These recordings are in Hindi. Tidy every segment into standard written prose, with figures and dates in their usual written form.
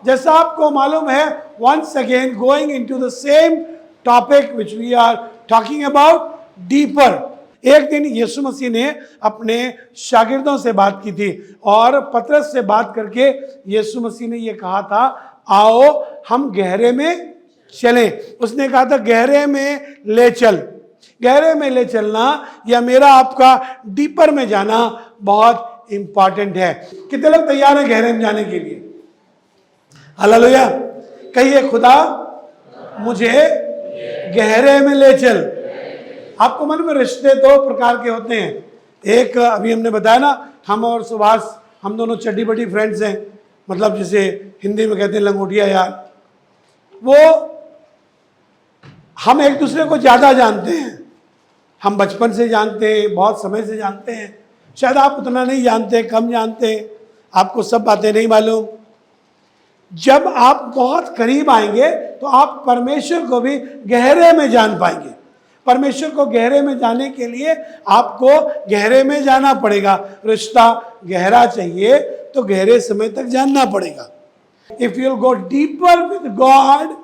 जैसा आपको मालूम है, once again going into the same topic which we are talking about, deeper. एक दिन यीशु मसीह ने अपने शागिर्दों से बात की थी और पतरस से बात करके यीशु मसीह ने ये कहा था, आओ हम गहरे में चलें। उसने कहा था गहरे में ले चल। गहरे में ले चलना या मेरा आपका डीपर में जाना बहुत इंपॉर्टेंट है। कितने लोग तैयार हैं गहरे में जाने के लिए? हालेलुया। कहिए, खुदा मुझे गहरे में ले चल। आपको मालूम है रिश्ते दो प्रकार के होते हैं। एक अभी हमने बताया ना, हम और सुभाष, हम दोनों चड्डी बड्डी फ्रेंड्स हैं, मतलब जिसे हिंदी में कहते हैं लंगोटिया यार। वो हम एक दूसरे को ज़्यादा जानते हैं, हम बचपन से जानते हैं, बहुत समय से जानते हैं। शायद आप उतना नहीं जानते, कम जानते हैं, आपको सब बातें नहीं मालूम। जब आप बहुत करीब आएंगे तो आप परमेश्वर को भी गहरे में जान पाएंगे। परमेश्वर को गहरे में जाने के लिए आपको गहरे में जाना पड़ेगा। रिश्ता गहरा चाहिए तो गहरे समय तक जानना पड़ेगा। If you will go deeper with God,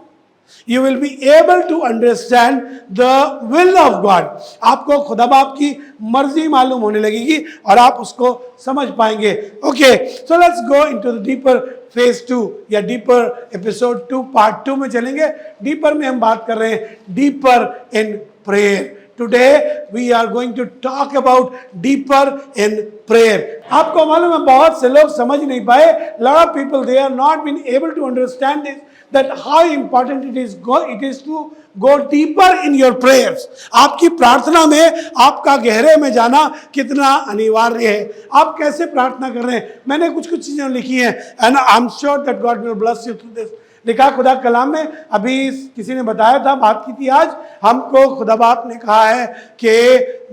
you will be able to understand the will of God. आपको खुदा बाप की मर्जी मालूम होने लगेगी और आप उसको समझ पाएंगे। Okay, so let's go into the deeper phase 2 या deeper episode 2 part 2 में चलेंगे। deeper में हम बात कर रहे हैं deeper in prayer. Today we are going to talk about deeper in prayer. आपको मालूम है बहुत से लोग समझ नहीं पाए। lot of people they are not been able to understand this, that how important it is to go deeper in your prayers. आपकी प्रार्थना में आपका गहरे में जाना कितना अनिवार्य है। आप कैसे प्रार्थना कर रहे हैं? मैंने कुछ चीजें लिखी हैं and I'm sure that God will bless you through this. लिखा खुदा कलाम में, अभी किसी ने बताया था, बात की थी आज, हमको खुदा बाप ने कहा है कि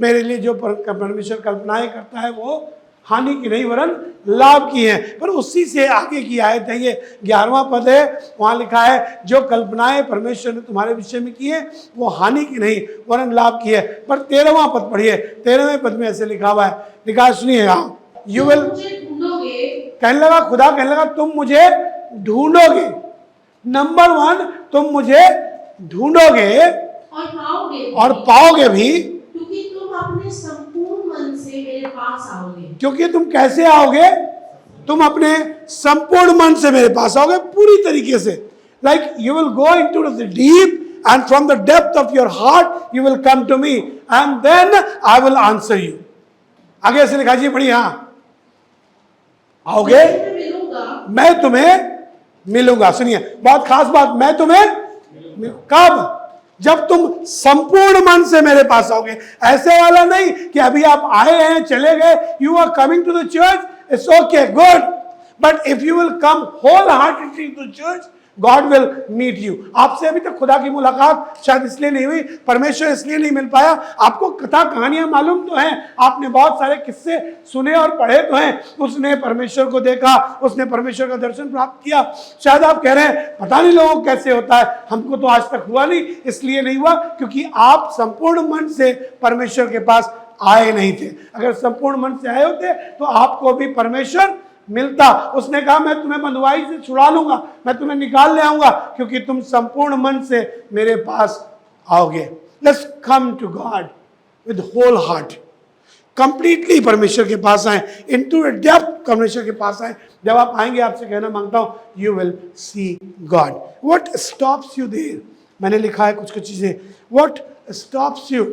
मेरे लिए जो परमेश्वर कल्पनाएं करता है वो हानि की नहीं वरन लाभ की है। पर उसी से आगे की आयत है, ये 11वां पद है, वहाँ लिखा है जो कल्पनाएं परमेश्वर ने तुम्हारे विषय में की है वो हानि की नहीं वरन लाभ की है। पर 13वां पद पढ़िए, 13वें पद में ऐसे लिखा हुआ है, लिखा सुनिए, यू विल, कहने लगा खुदा, कहने लगा तुम मुझे ढूंढोगे। नंबर 1, तुम मुझे ढूंढोगे और पाओगे भी, क्योंकि तुम अपने संपूर्ण मन से मेरे पास आओगे। क्योंकि तुम कैसे आओगे? तुम अपने संपूर्ण मन से मेरे पास आओगे, पूरी तरीके से। Like you will go into the deep and from the depth of your heart you will come to me and then I will answer you. आगे से लिखा जी, बड़ी, हाँ, आओगे, मैं तुम्हें मिलूंगा। सुनिए बहुत खास बात, मैं तुम्हें कब? जब तुम संपूर्ण मन से मेरे पास आओगे। ऐसे वाला नहीं कि अभी आप आए हैं चले गए, you are coming to the church, it's okay, good, but if you will come whole heartedly to church, God will meet you. आपसे अभी तक खुदा की मुलाकात शायद इसलिए नहीं हुई, परमेश्वर इसलिए नहीं मिल पाया, आपको कथा कहानियां मालूम तो हैं, आपने बहुत सारे किस्से सुने और पढ़े तो हैं, उसने परमेश्वर को देखा, उसने परमेश्वर का दर्शन प्राप्त किया। शायद आप कह रहे हैं पता नहीं लोगों को कैसे होता है, हमको तो आज तक हुआ नहीं। इसलिए नहीं हुआ क्योंकि आप संपूर्ण मन से परमेश्वर के पास आए नहीं थे। अगर संपूर्ण मन से आए होते तो आपको भी परमेश्वर मिलता। उसने कहा मैं तुम्हें बंधुआई से छुड़ा लूंगा, मैं तुम्हें निकाल ले आऊंगा क्योंकि तुम संपूर्ण मन से मेरे पास आओगे। Let's come to God with whole heart, completely परमेश्वर के पास आए, इनटू द डेप्थ परमेश्वर के पास आए। जब आप आएंगे, आपसे कहना मांगता हूं, you will see God. What stops you there? मैंने लिखा है कुछ चीजें, what stops you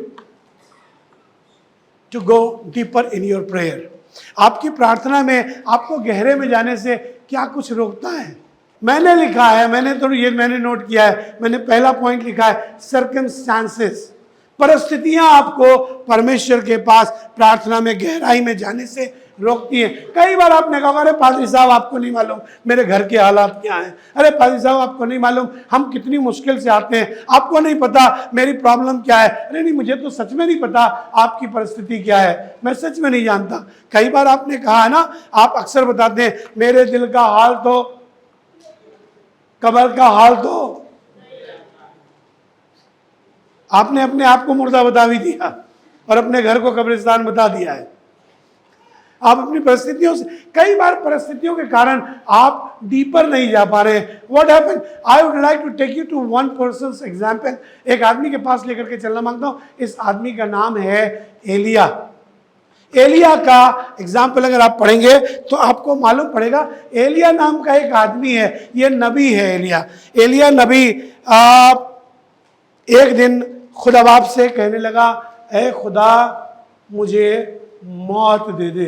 to go deeper in your prayer? आपकी प्रार्थना में आपको गहरे में जाने से क्या कुछ रोकता है? मैंने लिखा है, मैंने नोट किया है, मैंने पहला पॉइंट लिखा है सर्कमस्टांसेस। परिस्थितियां आपको परमेश्वर के पास प्रार्थना में गहराई में जाने से रोकती है। कई बार आपने कहा, अरे पादरी साहब आपको नहीं मालूम मेरे घर के हालात क्या हैं, अरे पादरी साहब आपको नहीं मालूम हम कितनी मुश्किल से आते हैं, आपको नहीं पता मेरी प्रॉब्लम क्या है। अरे नहीं, मुझे तो सच में नहीं पता आपकी परिस्थिति क्या है, मैं सच में नहीं जानता। कई बार आपने कहा है ना, आप अक्सर बताते हैं मेरे दिल का हाल तो, कब्र का हाल तो, आपने अपने आप को मुर्दा बता भी दिया और अपने घर को कब्रिस्तान बता दिया है। आप अपनी परिस्थितियों से, कई बार परिस्थितियों के कारण आप डीपर नहीं जा पा रहे हैं। What happened? I would like to take you to one person's example. एक आदमी के पास लेकर के चलना मांगता हूँ। इस आदमी का नाम है एलिया। एलिया का एग्जाम्पल अगर आप पढ़ेंगे तो आपको मालूम पड़ेगा, एलिया नाम का एक आदमी है, ये नबी है एलिया। एलिया नबी एक दिन खुदा बाप से कहने लगा, ऐ खुदा मुझे मौत दे दे।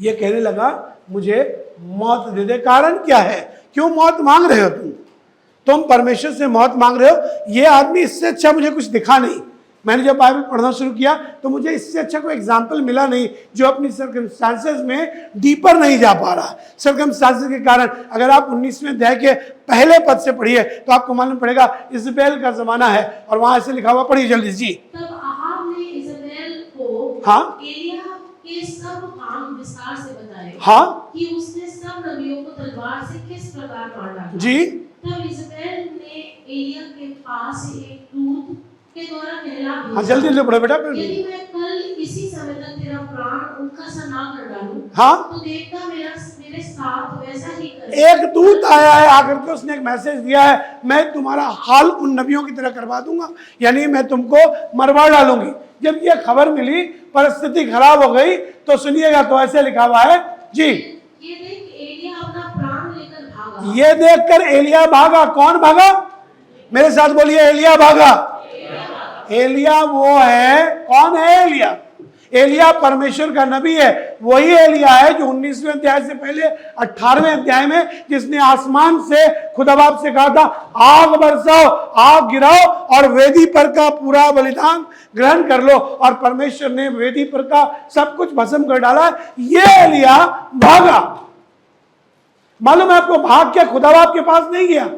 ये कहने लगा मुझे मौत दे दे। कारण क्या है? क्यों मौत मांग रहे हो तुम परमेश्वर से मौत मांग रहे हो? ये आदमी, इससे अच्छा मुझे कुछ दिखा नहीं। मैंने जब बाइबल पढ़ना शुरू किया तो मुझे इससे अच्छा कोई एग्जाम्पल मिला नहीं जो अपनी सर्कमस्टांसेस में डीपर नहीं जा पा रहा। सर्कमस्टांसेस के कारण अगर आप 19वें अध्याय के पहले पद से पढ़िए तो आपको मालूम पड़ेगा इजबेल का जमाना है और वहां ऐसे लिखा हुआ, पढ़िए जल्दी जी। तब अहाब ने इजबेल को हाँ एलिया के सब काम विस्तार से बताए, हाँ कि उसने सब नबियों को तलवार से किस प्रकार मार डाला। जी। तब इजबेल ने एलिया के पास एक दूत के द्वारा कहला भेजा, हाँ जल्दी जल्दी पढ़ो बेटा। यदि मैं कल इसी समय तक तेरा प्राण उनका सा ना कर डालूं, हाँ तो देखना मेरे साथ वैसा ही करे। एक दूत आया है, आकर के उसने एक मैसेज दिया है, मैं तुम्हारा हाल उन नबियों की तरह करवा दूंगा, यानी मैं तुमको मरवा डालूंगी। जब ये खबर मिली, परिस्थिति खराब हो गई, तो सुनिएगा तो ऐसे लिखा हुआ है जी। ये देख एलिया अपना प्राण लेकर भागा। ये देखकर एलिया भागा। कौन भागा? मेरे साथ बोलिए, एलिया भागा। एलिया वो है, कौन है एलिया? एलिया परमेश्वर का नबी है। वही एलिया है जो 19वें अध्याय से पहले 18वें अध्याय में जिसने आसमान से खुदा बाप से कहा था, आग बरसाओ, आग गिराओ और वेदी पर का पूरा बलिदान ग्रहण कर लो, और परमेश्वर ने वेदी पर का सब कुछ भस्म कर डाला। ये एलिया भागा। मालूम है आपको, भाग के खुदा बाप के पास नहीं गया,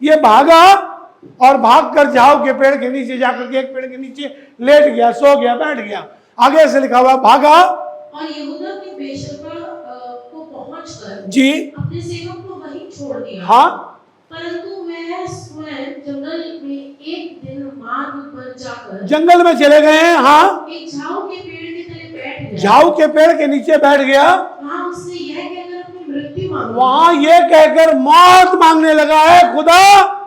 ये भागा और भागकर झाऊ के पेड़ के नीचे जाकर के एक पेड़ के नीचे लेट गया, सो गया, बैठ गया। आगे से लिखा हुआ, भागा और यहूदा के बेशर्मा को पहुंचकर जी अपने सेवक को वहीं छोड़ दिया। हाँ, परंतु वह स्वयं जंगल में एक दिन मार्ग पर जाकर जंगल में चले गए हैं। हाँ, एक झाऊ के पेड़ के तले बैठ गया। झाऊ के पेड़ के नीचे बैठ गया। वहां उसने यह कहकर अपनी मृत्यु मांगी। वहां ये कहकर मौत मांगने लगा है, खुदा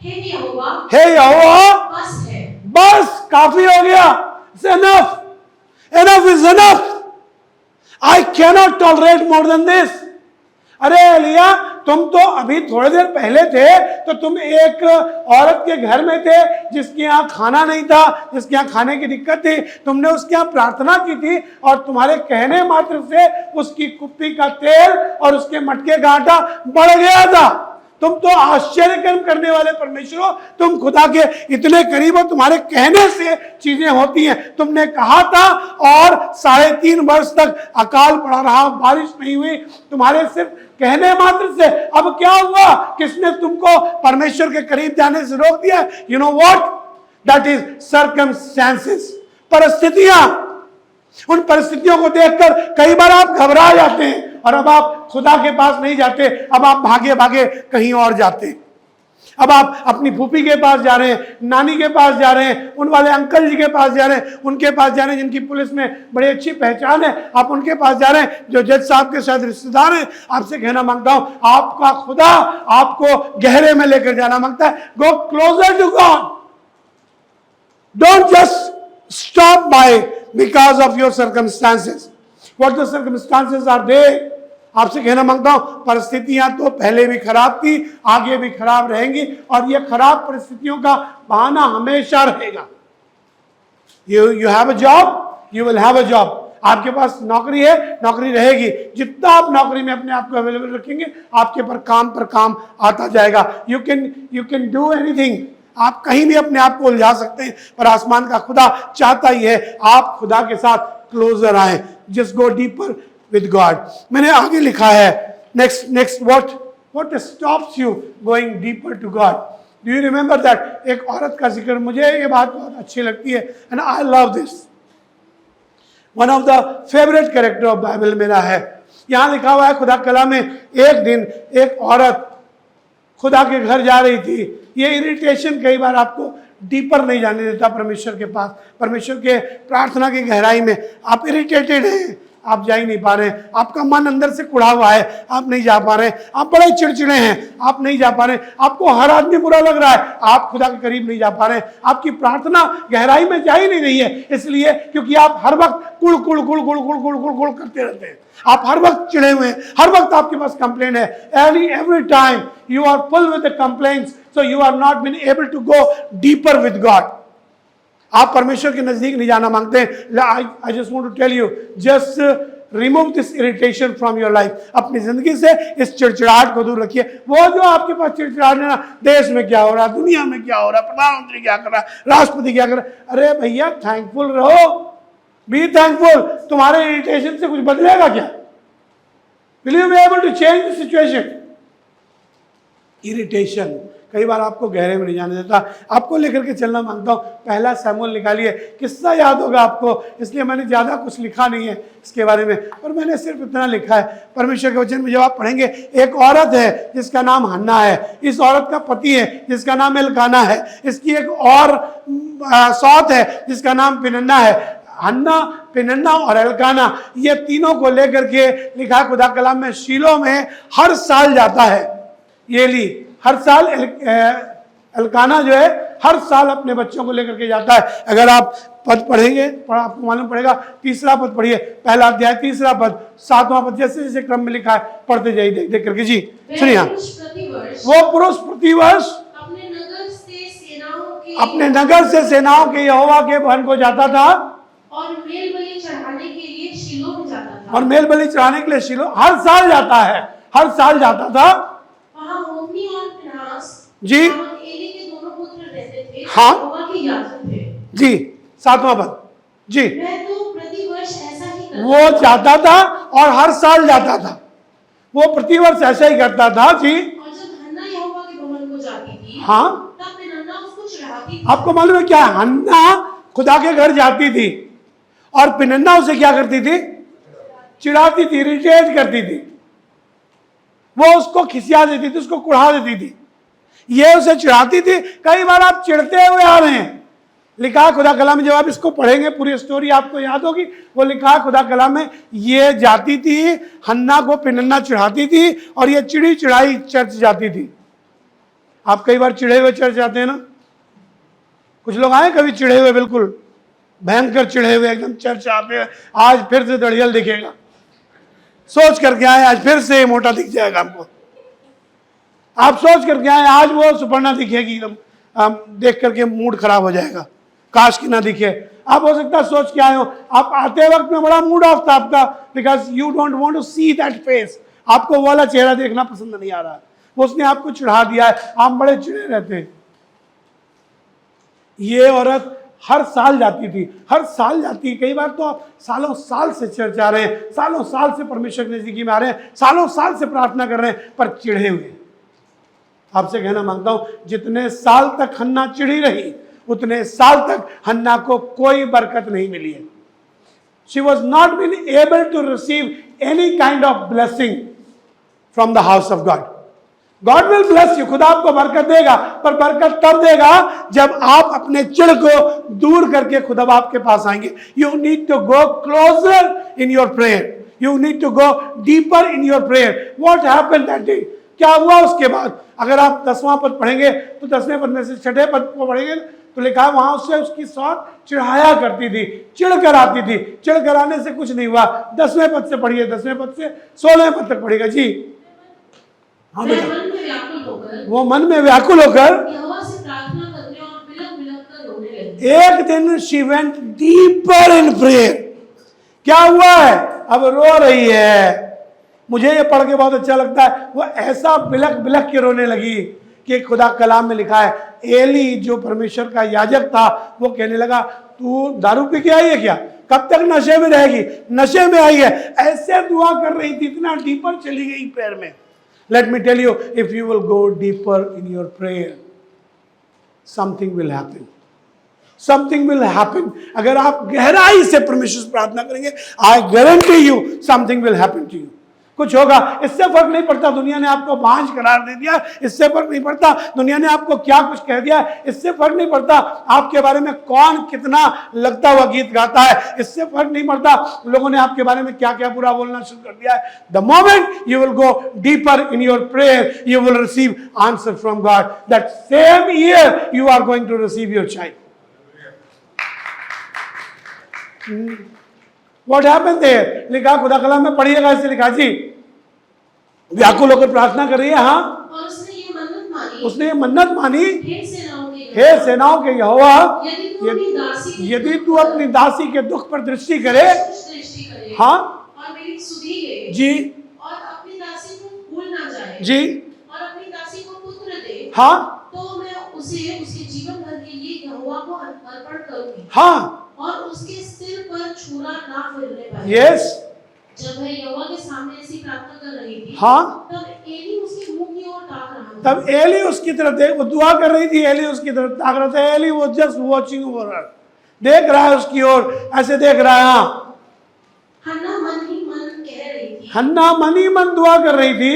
हे यहोवा, हे यहोवा, बस है, बस काफी हो गया। enough, enough is enough. I cannot tolerate more than this. अरे एलिया, तुम तो अभी थोड़े देर पहले थे तो तुम एक औरत के घर में थे जिसके यहाँ खाना नहीं था, जिसके यहाँ खाने की दिक्कत थी। तुमने उसके यहाँ प्रार्थना की थी और तुम्हारे कहने मात्र से उसकी कुप्पी का तेल और उसके मटके का आटा बढ़ गया था। तुम तो आश्चर्य करने वाले परमेश्वर हो। तुम खुदा के इतने करीब हो, तुम्हारे कहने से चीजें होती हैं। तुमने कहा था और 3.5 वर्ष तक अकाल पड़ा रहा, बारिश नहीं हुई, तुम्हारे सिर्फ कहने मात्र से। अब क्या हुआ? किसने तुमको परमेश्वर के करीब जाने से रोक दिया? You know what? That is circumstances, परिस्थितियां। उन परिस्थितियों को देखकर कई बार आप घबरा जाते हैं और अब आप खुदा के पास नहीं जाते, अब आप भागे भागे कहीं और जाते हैं। अब आप अपनी फूफी के पास जा रहे हैं, नानी के पास जा रहे हैं, उन वाले अंकल जी के पास जा रहे हैं, उनके पास जा रहे हैं जिनकी पुलिस में बड़ी अच्छी पहचान है, आप उनके पास जा रहे हैं जो जज साहब के शायद रिश्तेदार हैं। आपसे कहना मांगता हूं, आपका खुदा आपको गहरे में लेकर जाना मांगता है। Go closer to God, don't just stop by because of your circumstances. What the circumstances are there? आपसे कहना मांगता हूं, परिस्थितियां तो पहले भी खराब थी, आगे भी खराब रहेंगी, और ये खराब परिस्थितियों का बहाना हमेशा रहेगा। You have a job, you will have a job. आपके पास नौकरी है, नौकरी रहेगी। जितना आप नौकरी में अपने आप को अवेलेबल रखेंगे, आपके पर काम आता जाएगा। You can do anything. आप कहीं भी अपने आप को उलझा सकते हैं, पर आसमान का खुदा चाहता ही है आप खुदा के साथ क्लोजर आए। Just go deeper with God. मैंने आगे लिखा है, next what stops you going deeper to God? Do you remember that? एक औरत का जिक्र, मुझे ये बात बहुत अच्छी लगती है, and I love this. One of the favourite character of Bible मेरा है। यहां लिखा हुआ है खुदा कलाम में, एक दिन एक औरत खुदा के घर जा रही थी। ये इरिटेशन कई बार आपको डीपर नहीं जाने देता परमेश्वर के पास, परमेश्वर के प्रार्थना की गहराई में। आप इरिटेटेड हैं, आप जा ही नहीं पा रहे हैं, आपका मन अंदर से कुढ़ा हुआ है, आप नहीं जा पा रहे हैं, आप बड़े चिड़चिड़े हैं, आप नहीं जा पा रहे हैं, आपको हर आदमी बुरा लग रहा है, आप खुदा के करीब नहीं जा पा रहे हैं, आपकी प्रार्थना गहराई में जा ही नहीं रही है, इसलिए क्योंकि आप हर वक्त कुड़ कुड़ कुड़ कुड़ कुड़ कुड़ कुड़ कुड़ करते रहते हैं, आप हर वक्त चिड़े हुए हैं, हर वक्त आपके पास कंप्लेन है, every time you are full with the complaints, so you are not been able to go deeper with God. आप परमेश्वर के नजदीक नहीं जाना मांगते हैं। I just want to tell you, just remove this irritation from your life. अपनी जिंदगी से इस चिड़चिड़ाहट को दूर रखिए। वो जो आपके पास चिड़चिड़ाहट है ना, देश में क्या हो रहा है, दुनिया में क्या हो रहा है, प्रधानमंत्री क्या कर रहा है, राष्ट्रपति क्या कर रहा है, अरे भैया थैंकफुल रहो, बी थैंकफुल। तुम्हारे इरिटेशन से कुछ बदलेगा क्या? Will you be able to change the situation? Irritation कई बार आपको गहरे में नहीं जाने देता। आपको लेकर के चलना मांगता हूँ, पहला शमूएल निकालिए, किस्सा याद होगा आपको, इसलिए मैंने ज़्यादा कुछ लिखा नहीं है इसके बारे में, और मैंने सिर्फ इतना लिखा है। परमेश्वर के वचन में जब आप पढ़ेंगे, एक औरत है जिसका नाम हन्ना है, इस औरत का पति है जिसका नाम एल्काना है, इसकी एक और सौत है जिसका नाम पिनन्ना है। हन्ना, पिनन्ना और एल्काना, ये तीनों को लेकर के लिखा है खुदा कलाम में। शीलो में हर साल जाता है एली, हर साल एल्काना जो है हर साल अपने बच्चों को लेकर के जाता है। अगर आप पद पढ़ेंगे, आपको मालूम पड़ेगा, तीसरा पद पढ़िए, पहला अध्याय तीसरा पद, 7वां पद, जैसे जैसे क्रम में लिखा है पढ़ते जाइए देख देख करके। जी सुनिए, वो पुरुष प्रतिवर्ष अपने नगर से सेनाओं के यहोवा के भवन को जाता था और मेल बलि चढ़ाने के लिए शीलो में जाता था। और मेल बलि चढ़ाने के लिए शीलो हर साल जाता है, हर साल जाता था। वहाँ होप्नी और फिनास जी एली के दोनों पुत्र रहते थे, हाँ यहोवा के याजक थे। जी 7वां पद। जी वह तो प्रतिवर्ष ऐसा ही करता वो जाता था और हर साल जाता था, वो प्रतिवर्ष ऐसा ही करता था। जी और जब हन्ना यहोवा के भवन को जाती थी, हाँ, तब पिनन्ना उसको चढ़ाती थी। आपको मालूम है क्या? हन्ना खुदा के घर जाती थी और पिनन्ना उसे क्या करती थी? चिढ़ाती थी, इरिटेट करती थी, वो उसको खिसिया देती थी, उसको कुढ़ा देती थी, ये उसे चिढ़ाती थी। कई बार आप चिढ़ते हुए आ रहे हैं, लिखा है खुदा कलाम में, जब आप इसको पढ़ेंगे पूरी स्टोरी आपको याद होगी, वो लिखा है खुदा कलाम में, ये जाती थी हन्ना को पिनन्ना चिढ़ाती थी और ये चिड़ी चिढ़ाई चर्च जाती थी। आप कई बार चिढ़े हुए चर्च जाते हैं ना, कुछ लोग आए कभी चिढ़े हुए, बिल्कुल भयंकर चिढ़े हुए एकदम चर्च आते हैं, आज फिर से दड़ियल दिखेगा, सोच करके आए आज फिर से मोटा दिख जाएगा हमको, आप सोच करके आए आज वो सुपर्णा दिखेगी, एकदम देख करके मूड खराब हो जाएगा, काश की ना दिखे। आप हो सकता है सोच के आए हो, आप आते वक्त में बड़ा मूड ऑफ था आपका, because you don't want to see that face, आपको वो वाला चेहरा देखना पसंद नहीं आ रहा, वो उसने आपको चिढ़ा दिया है, आप बड़े चिढ़े रहते हैं। ये औरत हर साल जाती थी, हर साल जाती, कई बार तो आप सालों साल से चर्च आ रहे हैं, सालों साल से परमेश्वर की नजदीकी में आ रहे हैं, सालों साल से प्रार्थना कर रहे हैं, पर चिढ़े हुए। आपसे कहना मांगता हूं, जितने साल तक हन्ना चिढ़ी रही, उतने साल तक हन्ना को कोई बरकत नहीं मिली है। She was not been able to receive any kind of blessing from the house of God. God will bless you, खुदा आपको बरकत देगा, पर बरकत तब देगा जब आप अपने चिढ़ को दूर करके खुदा आपके पास आएंगे। You need to go closer in your prayer. You need to go deeper in your prayer. What happened that day? क्या हुआ उसके बाद? अगर आप 10वां पद पढ़ेंगे तो 10वें पद में से 6ठे पद को पढ़ेंगे तो लिखा है वहां उससे उसकी सौत चिढ़ाया करती थी, चिढ़ कर आती थी, चिढ़ कर आने से कुछ नहीं हुआ। 10वें पद से पढ़िए, 10वें पद से 16वें पद तक पढ़िएगा। जी हाँ बेटा, वो मन में व्याकुल होकर यहोवा से प्रार्थना करने और बिलख बिलख कर रोने लगी। एक दिन she went deeper in prayer. क्या हुआ है? अब रो रही है। मुझे ये पढ़ के बहुत अच्छा लगता है, वो ऐसा बिलख बिलख के रोने लगी कि खुदा कलाम में लिखा है, एली जो परमेश्वर का याजक था वो कहने लगा, तू दारू पी के आई है क्या? कब तक नशे में रहेगी? नशे में आई है। ऐसे दुआ कर रही थी, इतना डीपर चली गई प्रेयर में। Let me tell you, if you will go deeper in your prayer, something will happen. Something will happen. अगर आप गहराई से परमेश्वर से प्रार्थना करेंगे, I guarantee you, something will happen to you. कुछ होगा। इससे फर्क नहीं पड़ता दुनिया ने आपको बांझ करार दे दिया, इससे फर्क नहीं पड़ता दुनिया ने आपको क्या कुछ कह दिया, इससे फर्क नहीं पड़ता आपके बारे में कौन कितना लगता हुआ गीत गाता है, इससे फर्क नहीं पड़ता लोगों ने आपके बारे में क्या क्या बुरा बोलना शुरू कर दिया है। The moment you will go deeper in your prayer, you will receive answer from God. That same year you are going to receive your child. What happened there? लिखा, खुदा कलाम में पढ़िएगा, ऐसे लिखा जी, व्याकुल होकर प्रार्थना कर रही है। हाँ, और उसने ये मन्नत मानी, उसने ये मन्नत मानी, हे सेनाओं के यहोवा, यदि तू अपनी दासी के दुख पर दृष्टि करे, हाँ और मेरी सुधी ले जी, और अपनी दासी को भूल ना जाए जी, और अपनी दासी को पुत्र दे, हाँ, तो मैं उसे उसके जीवन भर के लिए यहोवा को अर्पण करूंगी, हाँ, और उसके सिर पर छुरा ना फिरने पाए। यस, जब वह यहोवा के सामने ऐसी प्रार्थना कर रही थी, हाँ, तब एली उसके मुंह की ओर ताक रहा था। तब एली उसकी तरफ देख, वो दुआ कर रही थी, एली उसकी तरफ ताक रहा था। एली वो जस्ट वॉचिंग ओवर हर, देख रहा है उसकी ओर, ऐसे देख रहा है। हाँ, हन्ना मन ही मन कह रही थी, हन्ना मन ही मन दुआ कर रही थी,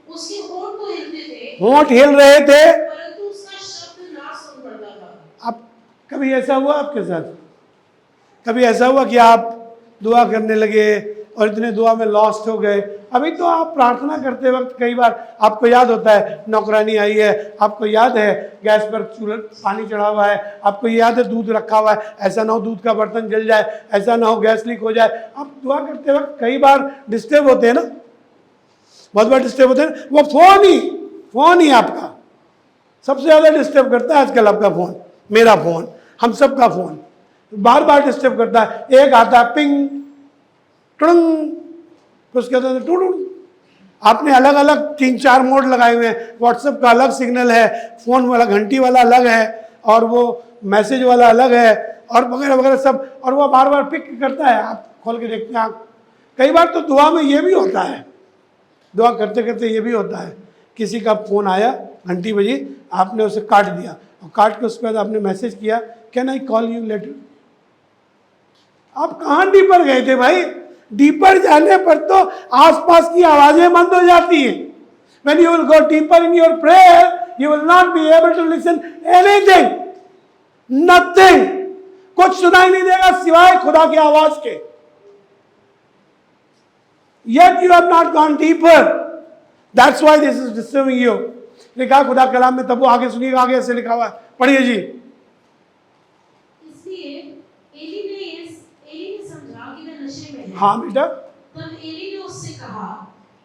उसके होंठ तो हिलते थे, होंठ हिल रहे थे, परंतु उसका शब्द ना सुन पड़ता था। अब कभी ऐसा हुआ आपके साथ? कभी ऐसा हुआ कि आप दुआ करने लगे और इतने दुआ में लॉस्ट हो गए? अभी तो आप प्रार्थना करते वक्त कई बार आपको याद होता है नौकरानी आई है, आपको याद है गैस पर चूल्हा पानी चढ़ा हुआ है, आपको याद है दूध रखा हुआ है, ऐसा ना हो दूध का बर्तन जल जाए, ऐसा ना हो गैस लीक हो जाए। आप दुआ करते वक्त कई बार डिस्टर्ब होते हैं ना, बहुत बार डिस्टर्ब होते हैं। वो फोन ही आपका सबसे ज़्यादा डिस्टर्ब करता है आजकल। आपका फ़ोन, मेरा फ़ोन, हम सबका फ़ोन बार बार डिस्टर्ब करता है। एक आता है पिंग टुंग, फिर उसके बाद टुंग। आपने अलग अलग 3-4 मोड लगाए हुए हैं। व्हाट्सएप का अलग सिग्नल है, फ़ोन वाला घंटी वाला अलग है, और वो मैसेज वाला अलग है, और वगैरह वगैरह सब, और वो बार बार पिक करता है। आप खोल के देखते हैं आप। कई बार तो दुआ में ये भी होता है, दुआ करते करते ये भी होता है, किसी का फ़ोन आया, घंटी बजी, आपने उसे काट दिया, और काट के उसके बाद आपने मैसेज किया, can I call you later. आप कहाँ डीपर गए थे भाई? डीपर जाने पर तो आसपास की आवाजें बंद हो जाती हैं। When you will go deeper in your prayer, you will not be able to listen anything, nothing. कुछ सुनाई नहीं देगा सिवाय खुदा की आवाज के। Yet you have not gone deeper. That's why this is disturbing you. लिखा खुदा कलाम में, तब वो आगे सुनिएगा, आगे ऐसे लिखा हुआ है, पढ़िए जी। इसलिए एली ने समझा कि मैं नशे में हूं। हाँ बेटा। तब एली ने उससे कहा,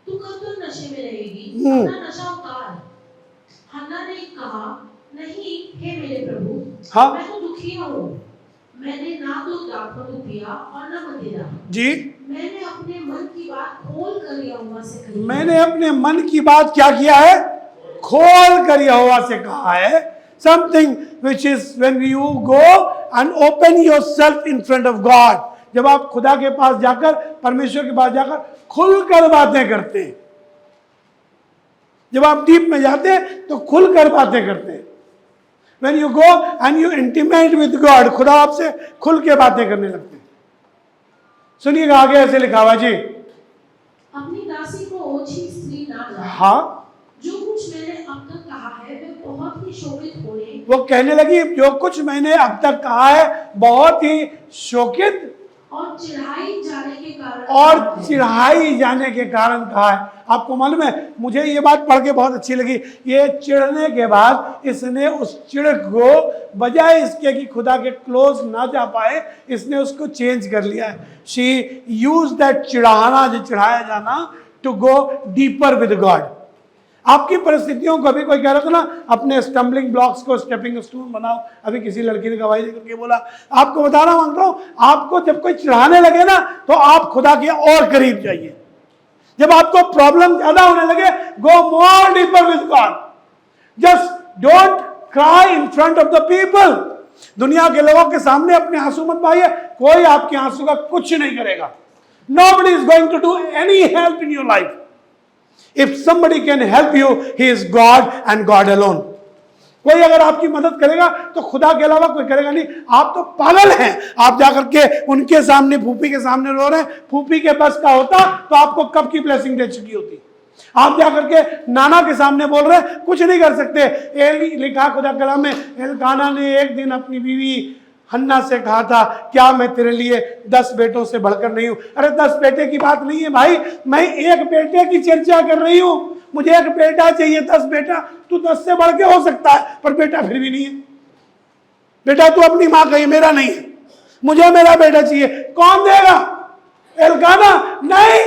तू कब तक नशे में रहेगी? अपना नशा उतार। हन्ना ने कहा, नहीं हे मेरे प्रभु, हाँ, मैं तो दुखी हूँ। मैंने ना तो दाखमधु पिया और ना मदिरा जी। मैंने अपने मन की बात खोल कर यहोवा से कही। मैंने अपने मन की बात क्या किया है? खोल कर यहोवा से कहा है। Something which is when you go and open yourself in front of God. जब आप खुदा के पास जाकर, परमेश्वर के पास जाकर खुलकर बातें करते हैं, जब आप डीप में जाते हैं तो खुलकर बातें करते हैं। When you go and you intimate with God, खुदा आपसे खुल के बातें करने लगते हैं। सुनिएगा आगे ऐसे लिखा हुआ जी, अपनी दासी को ओछी स्त्री ना जाने। हाँ, जो कुछ मैंने अब तक कहा है वे बहुत ही शोकित होने। वो कहने लगी, जो कुछ मैंने अब तक कहा है बहुत ही शोकित और चिढ़ाई जाने के कारण कहा है। आपको मालूम है, मुझे ये बात पढ़ के बहुत अच्छी लगी। ये चिढ़ने के बाद इसने उस चिढ़ को, बजाय इसके कि खुदा के क्लोज ना जा पाए, इसने उसको चेंज कर लिया है। शी यूज दैट चिढ़ाना, जो चिढ़ाया जाना, to go deeper with God. आपकी परिस्थितियों को, अभी कोई कह रहा था ना, अपने स्टम्बलिंग ब्लॉक्स को स्टेपिंग स्टोन बनाओ। अभी किसी लड़की ने गवाही देकर के बोला, आपको बताना मांगता हूं, आपको जब कोई चिढ़ाने लगे ना, तो आप खुदा के और करीब जाइए। जब आपको प्रॉब्लम ज्यादा होने लगे, go more deeper with God. Just don't cry in front of the people. दुनिया के लोगों के सामने अपने आंसू मत बहाइए, कोई आपके आंसू का कुछ नहीं करेगा। Nobody is going to do any help in your life. If somebody can help you, he is God and God alone. कोई अगर आपकी मदद करेगा तो खुदा के अलावा कोई करेगा नहीं। आप तो पागल हैं, आप जाकर के उनके सामने, फूफी के सामने रो रहे हैं। फूफी के बस का होता तो आपको कब की ब्लेसिंग दे चुकी होती। आप जाकर के नाना के सामने बोल रहे हैं, कुछ नहीं कर सकते। लिखा खुदा कलाम में, एलकाना ने एक दिन अपनी बीवी हन्ना से कहा था, क्या मैं तेरे लिए 10 बेटों से बढ़कर नहीं हूं? अरे 10 बेटे की बात नहीं है भाई, मैं एक बेटे की चर्चा कर रही हूं। मुझे एक बेटा चाहिए, 10 बेटा तू 10 से बढ़ के हो सकता है, पर बेटा फिर भी नहीं है। बेटा तू अपनी मां का ही, मेरा नहीं है, मुझे मेरा बेटा चाहिए। कौन देगा? एलकाना नहीं,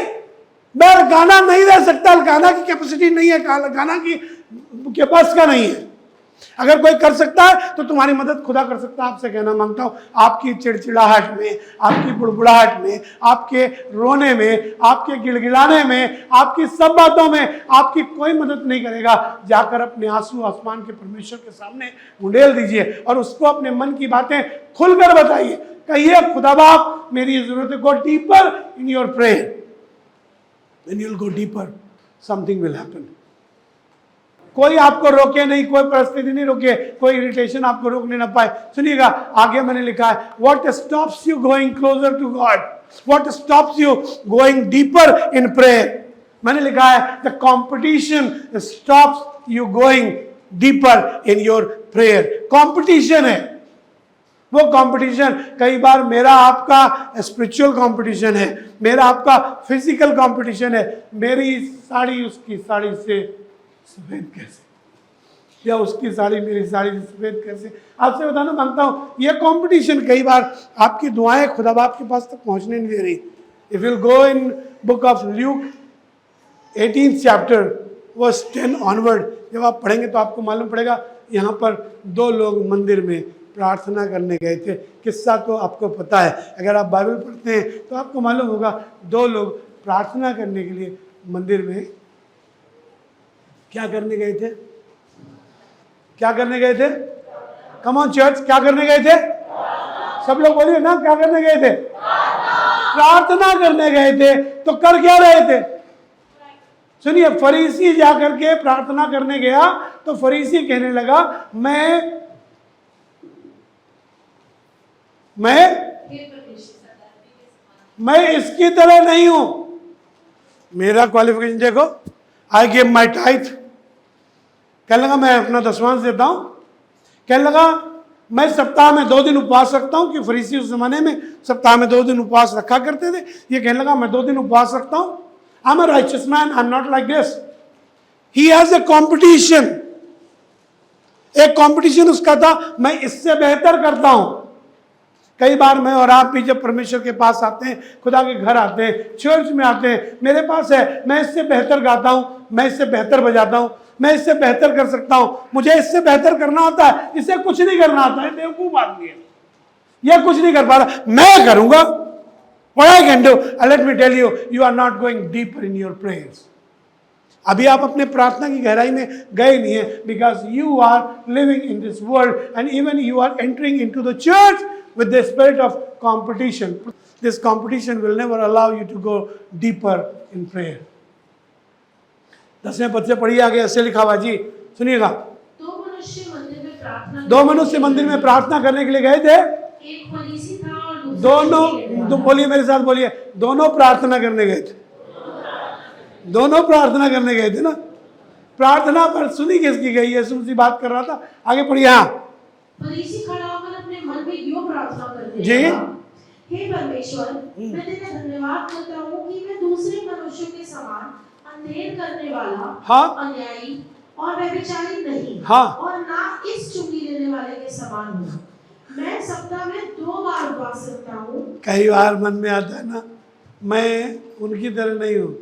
मैं एलकाना नहीं दे सकता। एलकाना की कैपेसिटी नहीं है, एलकाना की के पास का नहीं है। अगर कोई कर सकता है तो तुम्हारी मदद खुदा कर सकता है। आपसे कहना मांगता हूं, आपकी चिड़चिड़ाहट में, आपकी बुड़बुड़ाहट में, आपके रोने में, आपके गिड़गिड़ाने में, आपकी सब बातों में आपकी कोई मदद नहीं करेगा। जाकर अपने आंसू आसमान के परमेश्वर के सामने उंडेल दीजिए और उसको अपने मन की बातें खुलकर बताइए। कहिए, खुदा बाप मेरी जरूरत है। गो deeper in your prayer. When you'll go deeper, something will happen. कोई आपको रोके नहीं, कोई परिस्थिति नहीं रोके, कोई इरिटेशन आपको रोकने ना पाए। सुनिएगा, आगे मैंने लिखा है, What stops you going closer to God? What stops you going deeper in prayer? मैंने लिखा है, The competition stops you going deeper in your prayer. Competition है। वो कंपटीशन कई बार मेरा आपका स्पिरिचुअल कंपटीशन है, मेरा आपका फिजिकल कंपटीशन है। मेरी साड़ी उसकी साड़ी से सफेद कैसे, या उसकी साड़ी मेरी साड़ी से सफेद कैसे। आपसे बताना मांगता हूं, ये कंपटीशन कई बार आपकी दुआएं खुदा बाप के पास तक पहुंचने नहीं दे रही। If you go in book of Luke 18th chapter verse 10 onward, जब आप पढ़ेंगे तो आपको मालूम पड़ेगा। यहाँ पर 2 लोग मंदिर में प्रार्थना करने गए थे। किस्सा तो आपको पता है, अगर आप बाइबल पढ़ते हैं तो आपको मालूम होगा। 2 लोग प्रार्थना करने के लिए मंदिर में क्या करने गए थे? क्या करने गए थे? कम ऑन चर्च, क्या करने गए थे? सब लोग बोलिए ना, क्या करने गए थे? प्रार्थना करने गए थे। तो कर क्या रहे थे? सुनिए, फरीसी जाकर के प्रार्थना करने गया तो फरीसी कहने लगा, मैं इसकी तरह नहीं हूं। मेरा क्वालिफिकेशन देखो, आई गिव माई टाइथ। कहने लगा मैं अपना दशमांश देता हूं। कहने लगा मैं सप्ताह में 2 दिन उपवास रखता हूं, कि फरीसी उस जमाने में सप्ताह में 2 दिन उपवास रखा करते थे। ये कहने लगा मैं 2 दिन उपवास रखता हूं। I am a righteous man, I am not like this. He has a competition. एक कॉम्पिटिशन उसका था, मैं इससे बेहतर करता हूं। कई बार मैं और आप भी जब परमेश्वर के पास आते हैं, खुदा के घर आते हैं, चर्च में आते हैं, मेरे पास है, मैं इससे बेहतर गाता हूं, मैं इससे बेहतर बजाता हूं, मैं इससे बेहतर कर सकता हूं, मुझे इससे बेहतर करना आता है, इसे कुछ नहीं करना आता है, बेवकूफ आदमी है, यह कुछ नहीं कर पा रहा, मैं करूंगा। What I can do, let me tell you, you are not going deeper in your prayers. अभी आप अपने प्रार्थना की गहराई में गए नहीं है, because you are living in this world and even you are entering into the church with the spirit of competition. This competition will never allow you to go deeper in prayer. 10वें पद से पढ़िए आगे, ऐसे लिखा हुआ जी, सुनिएगा। 2 मनुष्य मंदिर में प्रार्थना करने के लिए गए थे। एक फरीसी था और दोनों, बोलिए मेरे साथ, बोलिए, दोनों प्रार्थना करने गए थे। दोनों प्रार्थना करने गए थे ना। प्रार्थना पर सुनी किसकी गई है? यीशु मसीह बात कर रहा था। आगे पढ़िए। हाँ, फरीसी खड़ा होकर अपने मन में यूं प्रार्थना करने जी, लगा, हे परमेश्वर, मैं तेरा धन्यवाद करता हूँ कि मैं दूसरे मनुष्यों के समान अंधेर करने वाला, हाँ, अन्यायी और व्यभिचारी नहीं, हाँ, और ना इस चुंगी लेने वाले के समान हूँ। मैं सप्ताह में 2 बार उपवास रखता हूँ। कई बार मन में आता है ना, मैं उनकी तरह नहीं हूँ,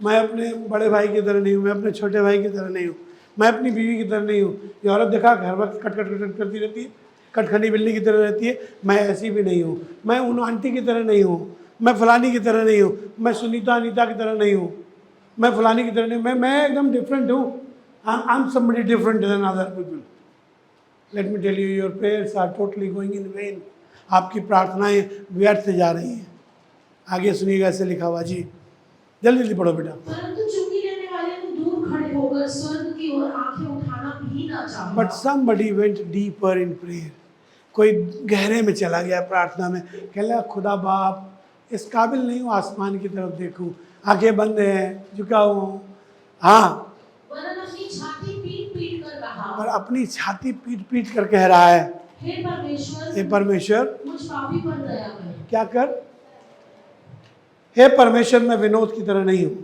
मैं अपने बड़े भाई की तरह नहीं हूँ, मैं अपने छोटे भाई की तरह नहीं हूँ, मैं अपनी बीवी की तरह नहीं हूँ। ये औरत देखा हर वक्त कट करती रहती है, कटखनी बिल्ली की तरह रहती है। मैं ऐसी भी नहीं हूँ। मैं उन आंटी की तरह नहीं हूँ, मैं फलानी की तरह नहीं हूँ, मैं सुनीता अनीता की तरह नहीं हूँ, मैं फलानी की तरह नहीं, मैं एकदम डिफरेंट हूँ। I am somebody different then other people. Let me tell you, your prayers are totally going in vain. आपकी प्रार्थनाएं व्यर्थ जा रही हैं। आगे सुनिएगा, ऐसे लिखा हुआ जी, जल्दी जल्दी पढ़ो बेटा। परंतु चुंगी लेने वाले ने दूर खड़े होकर स्वर्ग की ओर आंखें उठाना भी ना चाहा। But somebody went deeper in prayer. कोई गहरे में चला गया प्रार्थना में, कह लगा खुदा बाप इस काबिल नहीं हूँ आसमान की तरफ देखूं, आंखें बंद हैं, झुका हूँ, हाँ, वरन अपनी छाती पीट पीट कर कहा, और अपनी छाती पीट पीट कर कह रहा है, हे हे परमेश्वर, परमेश्वर मुझ पापी पर दया कर। क्या कर, हे परमेश्वर मैं विनोद की तरह नहीं हूं,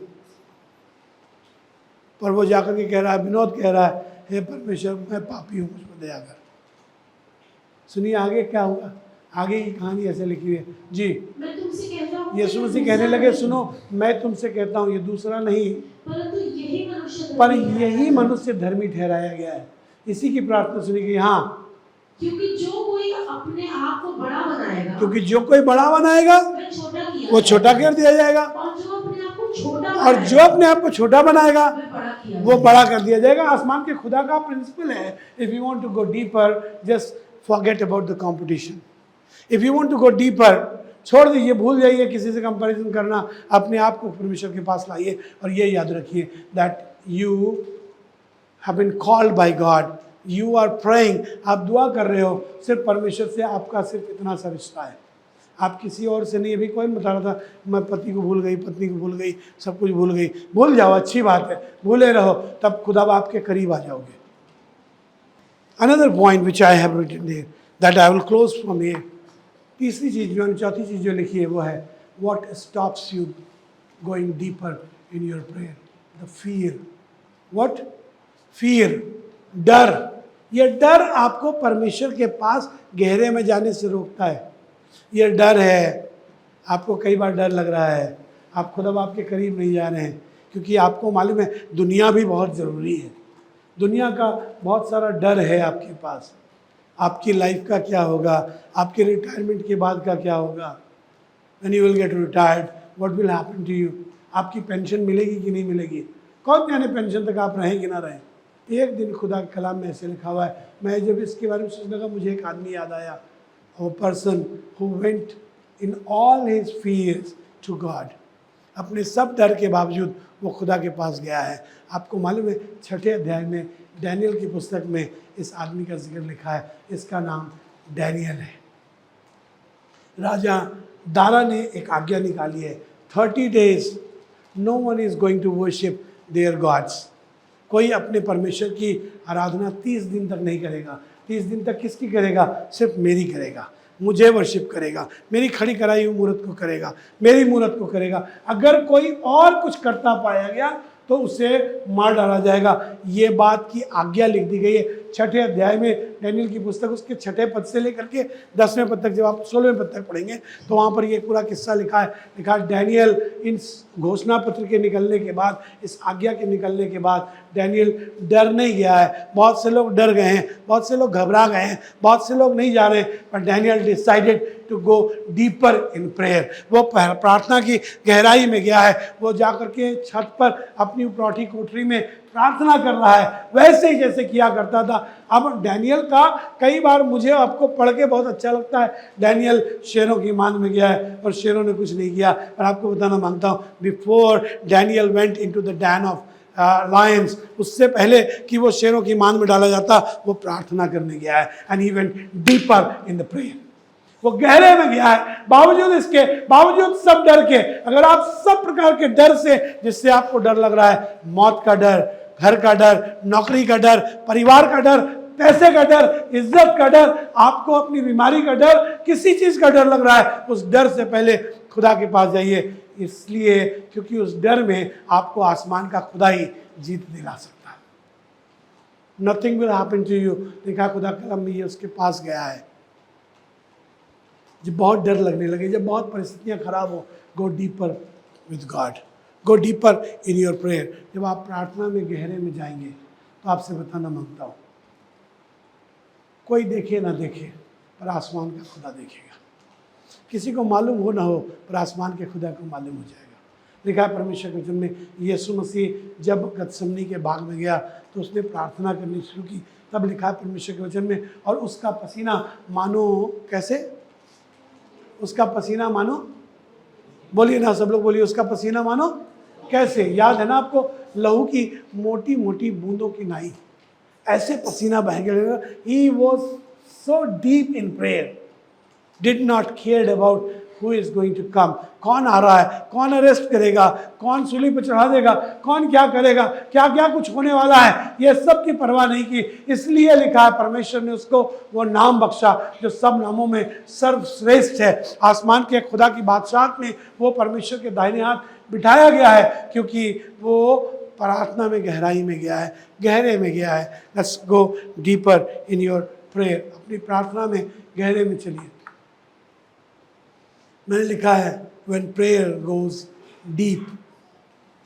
पर वो जाकर के कह रहा है, विनोद कह रहा है, हे परमेश्वर मैं पापी हूं, मुझ पर दया कर। सुनिए आगे क्या हुआ, आगे की कहानी ऐसे लिखी हुई है जी। मैं तुमसे कहता हूँ, यीशु मसीह कहने लगे, सुनो मैं तुमसे कहता हूँ, ये दूसरा नहीं, परंतु यही मनुष्य पर धर्मी है, यही मनुष्य धर्मी ठहराया गया है। इसी की प्रार्थना सुनी गई, हाँ, क्योंकि जो कोई अपने आप को बड़ा बनाएगा, क्योंकि जो कोई बड़ा बनाएगा वह छोटा किया वो छोटा कर दिया जाएगा, और जो अपने आप को छोटा और जो बनाएगा, अपने आप को छोटा बनाएगा वह बड़ा किया वो बड़ा कर दिया जाएगा। आसमान के खुदा का प्रिंसिपल है, if you want to go deeper just forget about the competition. If you want to go deeper, छोड़ दीजिए, भूल जाइए किसी से कंपैरिजन करना, अपने आप को परमेश्वर के पास लाइए और ये याद रखिए that you have been called by God, you are praying, आप दुआ कर रहे हो, सिर्फ परमेश्वर से आपका सिर्फ इतना सा रिश्ता है, आप किसी और से नहीं। अभी कोई बता रहा था मैं पति को भूल गई, पत्नी को भूल गई, सब कुछ भूल गई, भूल जाओ, अच्छी बात है, भूले रहो, तब खुदा आपके करीब आ जाओगे। Another point which I have written there that I will close from here, तीसरी चीज जो, चौथी चीज जो लिखी है वो है what stops you going deeper in your prayer, the fear. What? Fear, डर। ये डर आपको परमेश्वर के पास गहरे में जाने से रोकता है। ये डर है, आपको कई बार डर लग रहा है, आप खुदा बाप के करीब नहीं जा रहे हैं, क्योंकि आपको मालूम है दुनिया भी बहुत ज़रूरी है, दुनिया का बहुत सारा डर है आपके पास, आपकी लाइफ का क्या होगा, आपके रिटायरमेंट के बाद का क्या होगा, when you will get retired what will happen to you, आपकी पेंशन मिलेगी कि नहीं मिलेगी, कौन जाने पेंशन तक आप रहें कि ना रहें। एक दिन खुदा के कलाम में ऐसे लिखा हुआ है, मैं जब इसके बारे में सोचने लगा मुझे एक आदमी याद आया, a person who went in all his fears to God, अपने सब डर के बावजूद वो खुदा के पास गया है। आपको मालूम है 6ठे अध्याय में डैनियल की पुस्तक में इस आदमी का जिक्र लिखा है, इसका नाम डैनियल है। राजा दारा ने एक आज्ञा निकाली है, 30 days no one is going to worship their gods, कोई अपने परमेश्वर की आराधना 30 दिन तक नहीं करेगा। 30 दिन तक किसकी करेगा? सिर्फ मेरी करेगा, मुझे वर्शिप करेगा, मेरी खड़ी कराई हुई मूर्त को करेगा, मेरी मूर्त को करेगा। अगर कोई और कुछ करता पाया गया तो उसे मार डाला जाएगा। ये बात की आज्ञा लिख दी गई है 6ठे अध्याय में डैनियल की पुस्तक, उसके 6ठे पद से लेकर के 10वें पद तक, जब आप 16वें पद तक पढ़ेंगे तो वहाँ पर ये पूरा किस्सा लिखा है। लिखा डैनियल इन घोषणा पत्र के निकलने के बाद, इस आज्ञा के निकलने के बाद डैनियल डर नहीं गया है। बहुत से लोग डर गए हैं, बहुत से लोग घबरा गए हैं, बहुत से लोग नहीं जा रहे हैं, पर Daniel decided to go deeper in prayer. वो प्रार्थना की गहराई में गया है, वो जाकर के छत पर अपनी उपरौठी कोठरी में प्रार्थना कर रहा है, वैसे ही जैसे किया करता था। अब डैनियल का कई बार मुझे आपको पढ़ के बहुत अच्छा लगता है, डैनियल शेरों की मान में गया है और शेरों ने कुछ नहीं किया। और आपको बताना मांगता हूँ, before Daniel went into the Dan of Lions, उससे पहले कि वो शेरों की मान में डाला जाता, वो प्रार्थना करने गया है। And he went deeper in the prayer, वो गहरे में गया है। बावजूद इसके, बावजूद सब डर के, अगर आप सब प्रकार के डर से, जिससे आपको डर लग रहा है, मौत का डर, घर का डर, नौकरी का डर, परिवार का डर, पैसे का डर, इज्जत का डर, आपको अपनी बीमारी का डर, किसी चीज का डर लग रहा है, उस डर से पहले खुदा के पास जाइए। इसलिए क्योंकि उस डर में आपको आसमान का खुदा ही जीत दिला सकता है। Nothing will happen to you. देखा खुदा कलम में ये उसके पास गया है। जब बहुत डर लगने लगे, जब बहुत परिस्थितियां खराब हो, गो deeper with God, go deeper in your prayer. जब आप प्रार्थना में गहरे में जाएंगे तो आपसे बताना मांगता हूँ, कोई देखे ना देखे पर आसमान का खुदा देखेगा। किसी को मालूम हो ना हो पर आसमान के खुदा को मालूम हो जाएगा। लिखा है परमेश्वर के वचन में, यीशु मसीह जब गतसमनी के बाग में गया तो उसने प्रार्थना करनी शुरू की। तब लिखा है परमेश्वर के वचन में, और उसका पसीना मानो, कैसे? उसका पसीना मानो, बोलिए ना सब लोग बोलिए, उसका पसीना मानो कैसे? याद है ना आपको, लहू की मोटी मोटी बूंदों की नाई, ऐसे पसीना बह गया। He was so deep in prayer, did not care about who is going to come, कौन आ रहा है, कौन अरेस्ट करेगा, कौन सूली पर चढ़ा देगा, कौन क्या करेगा, क्या क्या कुछ होने वाला है, ये सब की परवाह नहीं की। इसलिए लिखा है परमेश्वर ने उसको वो नाम बख्शा जो सब नामों में सर्वश्रेष्ठ है। आसमान के खुदा की बादशाहत में वो परमेश्वर के दाहिने हाथ बिठाया गया है, क्योंकि वो प्रार्थना में गहराई में गया है, गहरे में गया है। Let's go deeper in your prayer, अपनी प्रार्थना में गहरे में चलिए। मैंने लिखा है when prayer goes deep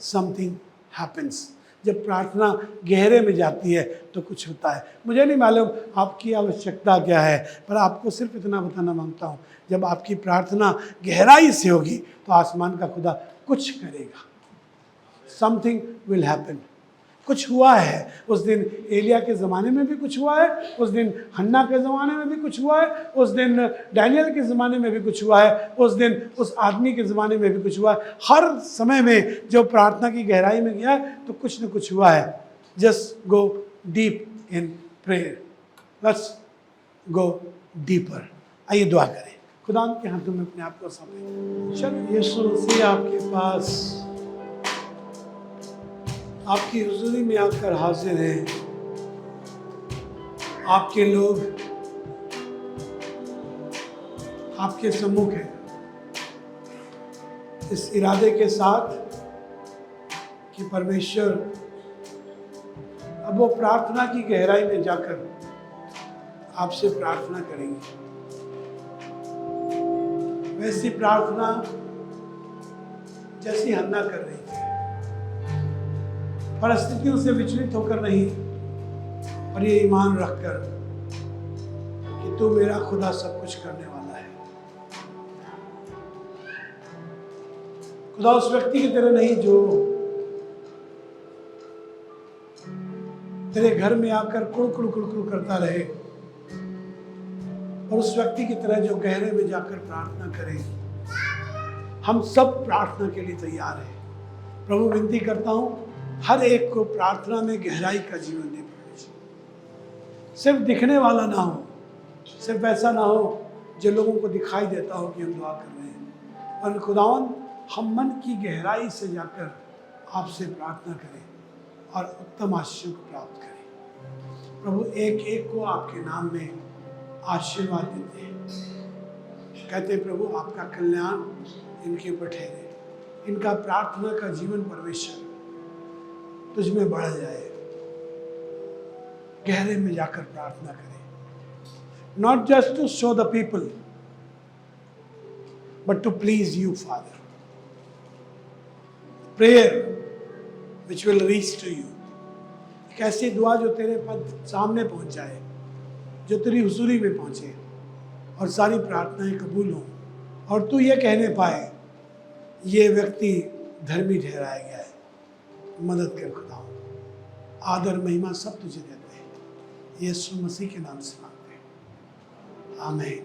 something happens, जब प्रार्थना गहरे में जाती है तो कुछ होता है। मुझे नहीं मालूम आपकी आवश्यकता क्या है, पर आपको सिर्फ इतना बताना मांगता हूँ, जब आपकी प्रार्थना गहराई से होगी तो आसमान का खुदा कुछ करेगा। Something will happen. कुछ हुआ है उस दिन, एलिया के ज़माने में भी कुछ हुआ है, उस दिन हन्ना के ज़माने में भी कुछ हुआ है, उस दिन डैनियल के ज़माने में भी कुछ हुआ है, उस दिन उस आदमी के ज़माने में भी कुछ हुआ है। हर समय में जो प्रार्थना की गहराई में गया है तो कुछ न कुछ हुआ है। Just go deep in prayer, let's go deeper. आइए दुआ करें। खुदा के हाथों में अपने आप को सौंपें। चलो यीशु मसीह आपके पास, आपकी हुजूरी में आकर हाजिर हैं। आपके लोग आपके सम्मुख हैं, इस इरादे के साथ कि परमेश्वर अब वो प्रार्थना की गहराई में जाकर आपसे प्रार्थना करेंगे। वैसी प्रार्थना जैसी हन्ना कर रही थी, परिस्थितियों से विचलित होकर नहीं, और ये ईमान रखकर कि तू मेरा खुदा सब कुछ करने वाला है। खुदा उस व्यक्ति की तरह नहीं जो तेरे घर में आकर कुड़कुड़ कुड़कुड़ करता रहे, और उस व्यक्ति की तरह जो गहरे में जाकर प्रार्थना करे। हम सब प्रार्थना के लिए तैयार हैं। प्रभु विनती करता हूँ हर एक को प्रार्थना में गहराई का जीवन दे। सिर्फ दिखने वाला ना हो, सिर्फ ऐसा ना हो जो लोगों को दिखाई देता हो कि हम दुआ कर रहे हैं, और खुदावन हम मन की गहराई से जाकर आपसे प्रार्थना करें और उत्तम आशीष को प्राप्त करें। प्रभु एक एक को आपके नाम में आशीर्वाद देते हैं, कहते हैं प्रभु आपका कल्याण इनके ऊपर ठहरे, इनका प्रार्थना का जीवन परमेश्वर तुझ में बढ़ जाए। गहरे में जाकर प्रार्थना करें, not just to show the people but to please you father. Prayer which will reach to you, एक ऐसी दुआ जो तेरे पद सामने पहुंच जाए, जो तेरी हुजूरी में पहुंचे और सारी प्रार्थनाएं कबूल हों, और तू ये कहने पाए ये व्यक्ति धर्मी ठहराया गया है। मदद कर खुदा, आदर महिमा सब तुझे देते हैं, यीशु मसीह के नाम से मांगते हैं, आमीन।